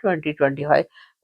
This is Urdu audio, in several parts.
2025।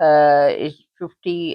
50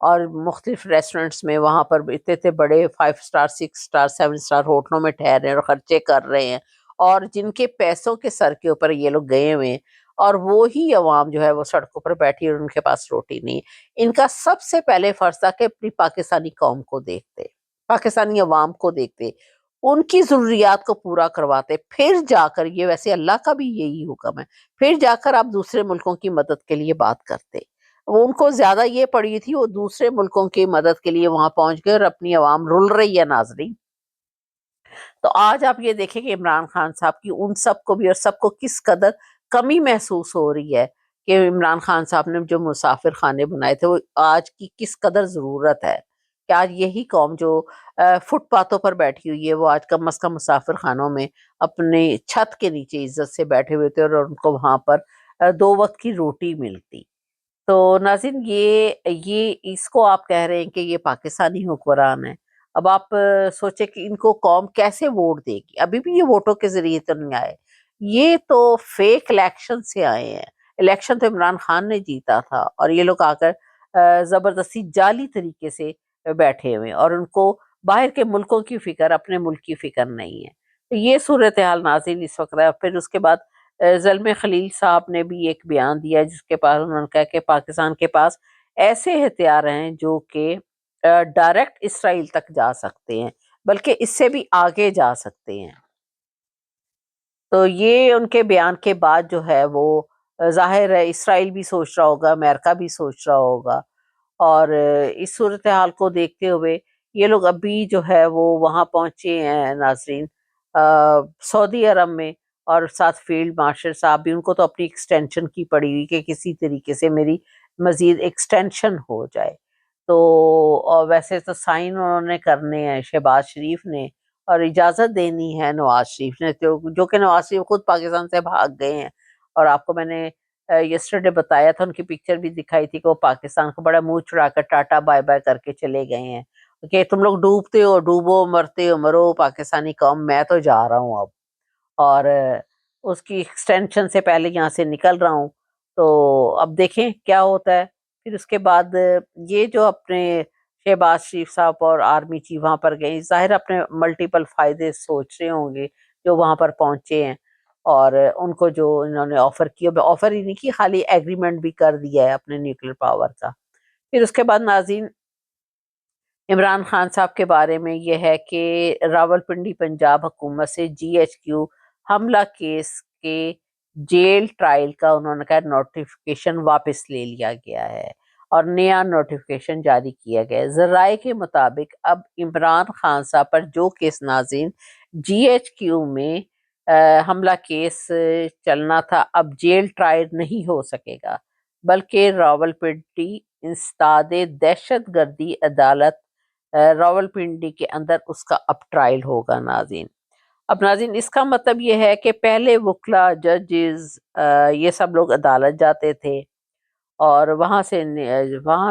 اور مختلف ریسٹورنٹس میں وہاں پر اتنے اتنے بڑے 5 اسٹار 6 اسٹار 7 اسٹار ہوٹلوں میں ٹھہر رہے ہیں اور خرچے کر رہے ہیں، اور جن کے پیسوں کے سر کے اوپر یہ لوگ گئے ہوئے ہیں، اور وہی عوام جو ہے وہ سڑکوں پر بیٹھی اور ان کے پاس روٹی نہیں ہے۔ ان کا سب سے پہلے فرض تھا کہ اپنی پاکستانی قوم کو دیکھتے، پاکستانی عوام کو دیکھتے، ان کی ضروریات کو پورا کرواتے، پھر جا کر، یہ ویسے اللہ کا بھی یہی حکم ہے، پھر جا کر آپ دوسرے ملکوں کی مدد کے لیے بات کرتے۔ وہ ان کو زیادہ یہ پڑی تھی، وہ دوسرے ملکوں کی مدد کے لیے وہاں پہنچ گئے اور اپنی عوام رل رہی ہے ناظرین۔ تو آج آپ یہ دیکھیں کہ عمران خان صاحب کی ان سب کو بھی، اور سب کو کس قدر کمی محسوس ہو رہی ہے کہ عمران خان صاحب نے جو مسافر خانے بنائے تھے وہ آج کی کس قدر ضرورت ہے، کہ آج یہی قوم جو فٹ پاتھوں پر بیٹھی ہوئی ہے وہ آج کم از کم مسافر خانوں میں اپنے چھت کے نیچے عزت سے بیٹھے ہوئے تھے، اور ان کو وہاں پر 2 وقت کی روٹی ملتی۔ تو ناظرین، یہ اس کو آپ کہہ رہے ہیں کہ یہ پاکستانی حکمران ہے۔ اب آپ سوچیں کہ ان کو قوم کیسے ووٹ دے گی؟ ابھی بھی یہ ووٹوں کے ذریعے تو نہیں آئے، یہ تو فیک الیکشن سے آئے ہیں۔ الیکشن تو عمران خان نے جیتا تھا، اور یہ لوگ آ کر زبردستی جعلی طریقے سے بیٹھے ہوئے ہیں، اور ان کو باہر کے ملکوں کی فکر، اپنے ملک کی فکر نہیں ہے۔ تو یہ صورتحال ناظرین اس وقت ہے۔ پھر اس کے بعد زلمے خلیل صاحب نے بھی ایک بیان دیا جس کے پاس انہوں نے کہا کہ پاکستان کے پاس ایسے ہتھیار ہیں جو کہ ڈائریکٹ اسرائیل تک جا سکتے ہیں، بلکہ اس سے بھی آگے جا سکتے ہیں۔ تو یہ ان کے بیان کے بعد جو ہے وہ ظاہر ہے اسرائیل بھی سوچ رہا ہوگا، امریکہ بھی سوچ رہا ہوگا، اور اس صورتحال کو دیکھتے ہوئے یہ لوگ ابھی جو ہے وہ وہاں پہنچے ہیں ناظرین، سعودی عرب میں، اور ساتھ فیلڈ مارشل صاحب بھی، ان کو تو اپنی ایکسٹینشن کی پڑی ہوئی کہ کسی طریقے سے میری مزید ایکسٹینشن ہو جائے۔ تو اور ویسے تو سائن انہوں نے کرنے ہیں شہباز شریف نے، اور اجازت دینی ہے نواز شریف نے، جو کہ نواز شریف خود پاکستان سے بھاگ گئے ہیں۔ اور آپ کو میں نے یسٹرڈے بتایا تھا، ان کی پکچر بھی دکھائی تھی کہ وہ پاکستان کو بڑا منہ چڑا کر ٹاٹا بائے بائے کر کے چلے گئے ہیں کہ تم لوگ ڈوبتے ہو ڈوبو، مرتے ہو مرو، پاکستانی قوم میں تو جا رہا ہوں اب، اور اس کی ایکسٹینشن سے پہلے یہاں سے نکل رہا ہوں۔ تو اب دیکھیں کیا ہوتا ہے۔ پھر اس کے بعد یہ جو اپنے شہباز شریف صاحب اور آرمی چیف وہاں پر گئے، ظاہر اپنے ملٹیپل فائدے سوچ رہے ہوں گے جو وہاں پر پہنچے ہیں، اور ان کو جو انہوں نے آفر کیا، آفر ہی نہیں کی، خالی ایگریمنٹ بھی کر دیا ہے اپنے نیوکلیر پاور کا۔ پھر اس کے بعد ناظرین، عمران خان صاحب کے بارے میں یہ ہے کہ راولپنڈی پنجاب حکومت سے GHQ حملہ کیس کے جیل ٹرائل کا انہوں نے کہا نوٹیفیکیشن واپس لے لیا گیا ہے، اور نیا نوٹیفیکیشن جاری کیا گیا ہے۔ ذرائع کے مطابق اب عمران خان صاحب پر جو کیس ناظرین GHQ میں حملہ کیس چلنا تھا، اب جیل ٹرائل نہیں ہو سکے گا، بلکہ راولپنڈی انسداد دہشت گردی عدالت راولپنڈی کے اندر اس کا اب ٹرائل ہوگا ناظرین۔ اب ناظرین اس کا مطلب یہ ہے کہ پہلے وکلا، ججز، یہ سب لوگ عدالت جاتے تھے، اور وہاں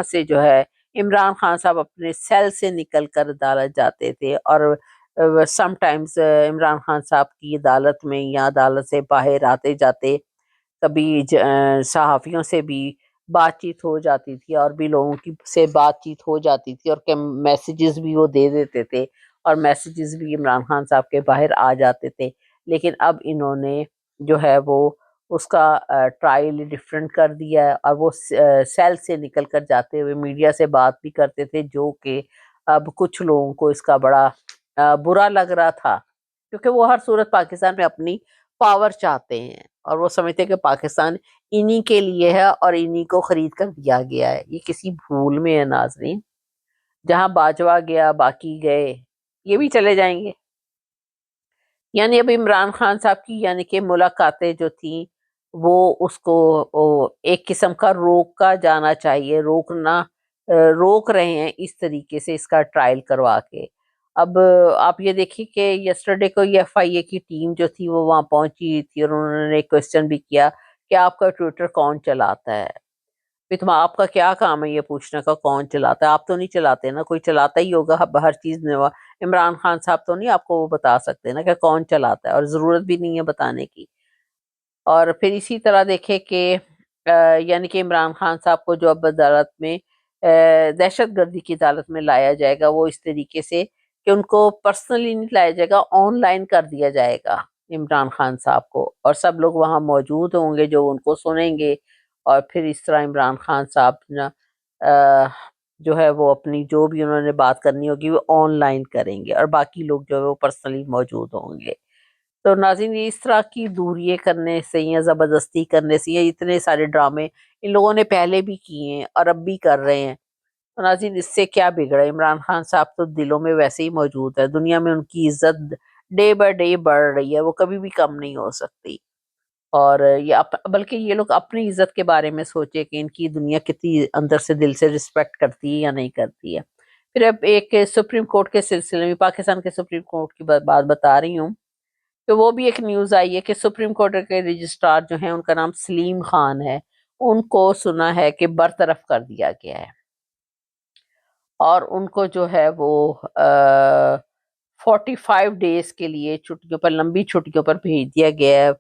سے جو ہے عمران خان صاحب اپنے سیل سے نکل کر عدالت جاتے تھے، اور سم ٹائمز عمران خان صاحب کی عدالت میں یا عدالت سے باہر آتے جاتے کبھی صحافیوں سے بھی بات چیت ہو جاتی تھی، اور بھی لوگوں کی سے بات چیت ہو جاتی تھی، اور میسیجز بھی وہ دے دیتے تھے، اور میسیجز بھی عمران خان صاحب کے باہر آ جاتے تھے۔ لیکن اب انہوں نے جو ہے وہ اس کا ٹرائل ڈیفرنٹ کر دیا ہے، اور وہ سیل سے نکل کر جاتے ہوئے میڈیا سے بات بھی کرتے تھے، جو کہ اب کچھ لوگوں کو اس کا بڑا برا لگ رہا تھا، کیونکہ وہ ہر صورت پاکستان میں اپنی پاور چاہتے ہیں، اور وہ سمجھتے ہیں کہ پاکستان انہی کے لیے ہے اور انہی کو خرید کر دیا گیا ہے۔ یہ کسی بھول میں ہے ناظرین، جہاں باجوہ گیا باقی گئے، یہ بھی چلے جائیں گے۔ یعنی اب عمران خان صاحب کی یعنی کہ ملاقاتیں جو تھیں وہ اس کو ایک قسم کا روکا جانا چاہیے، روک رہے ہیں اس طریقے سے اس کا ٹرائل کروا کے۔ اب آپ یہ دیکھیں کہ یسٹرڈے کو FIA کی ٹیم جو تھی وہ وہاں پہنچی تھی، اور انہوں نے ایک کوشچن بھی کیا کہ آپ کا ٹویٹر کون چلاتا ہے؟ پھر آپ کا کیا کام ہے یہ پوچھنے کا کون چلاتا ہے؟ آپ تو نہیں چلاتے نا، کوئی چلاتا ہی ہوگا ہر چیز۔ عمران خان صاحب تو نہیں آپ کو وہ بتا سکتے نا کہ کون چلاتا ہے، اور ضرورت بھی نہیں ہے بتانے کی۔ اور پھر اسی طرح دیکھیں کہ یعنی کہ عمران خان صاحب کو جو اب عدالت میں دہشت گردی کی عدالت میں لایا جائے گا، وہ اس طریقے سے کہ ان کو پرسنلی نہیں لایا جائے گا، آن لائن کر دیا جائے گا عمران خان صاحب کو، اور سب لوگ وہاں موجود ہوں گے جو ان کو سنیں گے، اور پھر اس طرح عمران خان صاحب جو ہے وہ اپنی جو بھی انہوں نے بات کرنی ہوگی وہ آن لائن کریں گے، اور باقی لوگ جو ہے وہ پرسنلی موجود ہوں گے۔ تو ناظرین، یہ اس طرح کی دوریے کرنے سے یا زبردستی کرنے سے یا اتنے سارے ڈرامے ان لوگوں نے پہلے بھی کیے ہیں اور اب بھی کر رہے ہیں، تو ناظرین اس سے کیا بگڑا؟ عمران خان صاحب تو دلوں میں ویسے ہی موجود ہے، دنیا میں ان کی عزت ڈے بائی ڈے بڑھ رہی ہے، وہ کبھی بھی کم نہیں ہو سکتی، اور بلکہ یہ لوگ اپنی عزت کے بارے میں سوچے کہ ان کی دنیا کتنی اندر سے دل سے رسپیکٹ کرتی ہے یا نہیں کرتی ہے۔ پھر اب ایک سپریم کورٹ کے سلسلے میں، پاکستان کے سپریم کورٹ کی بات بتا رہی ہوں، تو وہ بھی ایک نیوز آئی ہے کہ سپریم کورٹ کے رجسٹرار جو ہیں، ان کا نام سلیم خان ہے، ان کو سنا ہے کہ برطرف کر دیا گیا ہے، اور ان کو جو ہے وہ 45 ڈیز کے لیے چھٹیوں پر، لمبی چھٹیوں پر بھیج دیا گیا ہے،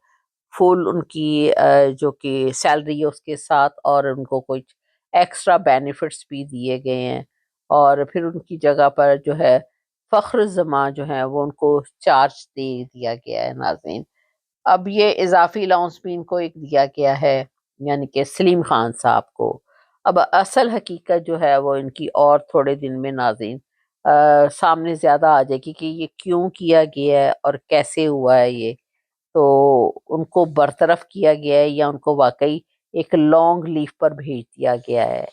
فل ان کی جو کہ سیلری ہے اس کے ساتھ، اور ان کو کچھ ایکسٹرا بینیفٹس بھی دیے گئے ہیں، اور پھر ان کی جگہ پر جو ہے فخر زمان جو ہے وہ ان کو چارج دے دیا گیا ہے ناظرین۔ اب یہ اضافی الاؤنس بھی ان کو ایک دیا گیا ہے، یعنی کہ سلیم خان صاحب کو۔ اب اصل حقیقت جو ہے وہ ان کی اور تھوڑے دن میں ناظرین سامنے زیادہ آ جائے گی کہ یہ کیوں کیا گیا ہے اور کیسے ہوا ہے یہ، تو ان کو برطرف کیا گیا ہے یا ان کو واقعی ایک لانگ لیف پر بھیج دیا گیا ہے۔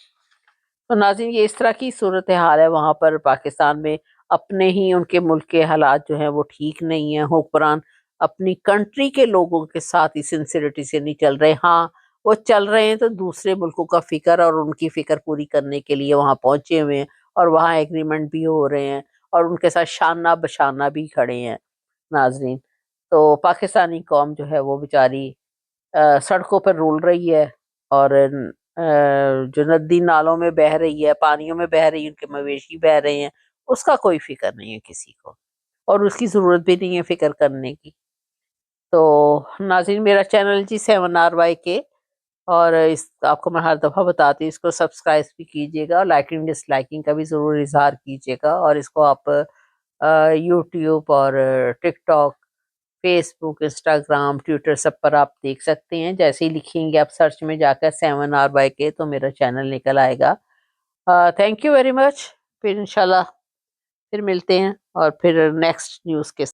تو ناظرین یہ اس طرح کی صورتحال ہے وہاں پر پاکستان میں، اپنے ہی ان کے ملک کے حالات جو ہیں وہ ٹھیک نہیں ہیں، حکمران اپنی کنٹری کے لوگوں کے ساتھ اس سنسیریٹی سے نہیں چل رہے، ہاں وہ چل رہے ہیں تو دوسرے ملکوں کا فکر اور ان کی فکر پوری کرنے کے لیے وہاں پہنچے ہوئے ہیں، اور وہاں ایگریمنٹ بھی ہو رہے ہیں، اور ان کے ساتھ شانہ بشانہ بھی کھڑے ہیں ناظرین۔ تو پاکستانی قوم جو ہے وہ بیچاری سڑکوں پر رول رہی ہے، اور جو ندی نالوں میں بہہ رہی ہے، پانیوں میں بہہ رہی ہے، ان کے مویشی بہہ رہے ہیں، اس کا کوئی فکر نہیں ہے کسی کو، اور اس کی ضرورت بھی نہیں ہے فکر کرنے کی۔ تو ناظرین میرا چینل جی 7RYK، اور آپ کو میں ہر دفعہ بتاتی ہوں، اس کو سبسکرائب بھی کیجیے گا، اور لائکنگ ڈس لائکنگ کا بھی ضرور اظہار کیجیے گا، اور اس کو آپ یوٹیوب اور ٹک ٹاک، فیس بک، انسٹاگرام، ٹویٹر سب پر آپ دیکھ سکتے ہیں، جیسے ہی لکھیں گے آپ سرچ میں جا کر 7RYK تو میرا چینل نکل آئے گا۔ تھینک یو ویری مچ، پھر انشاءاللہ پھر ملتے ہیں، اور پھر نیکسٹ نیوز کے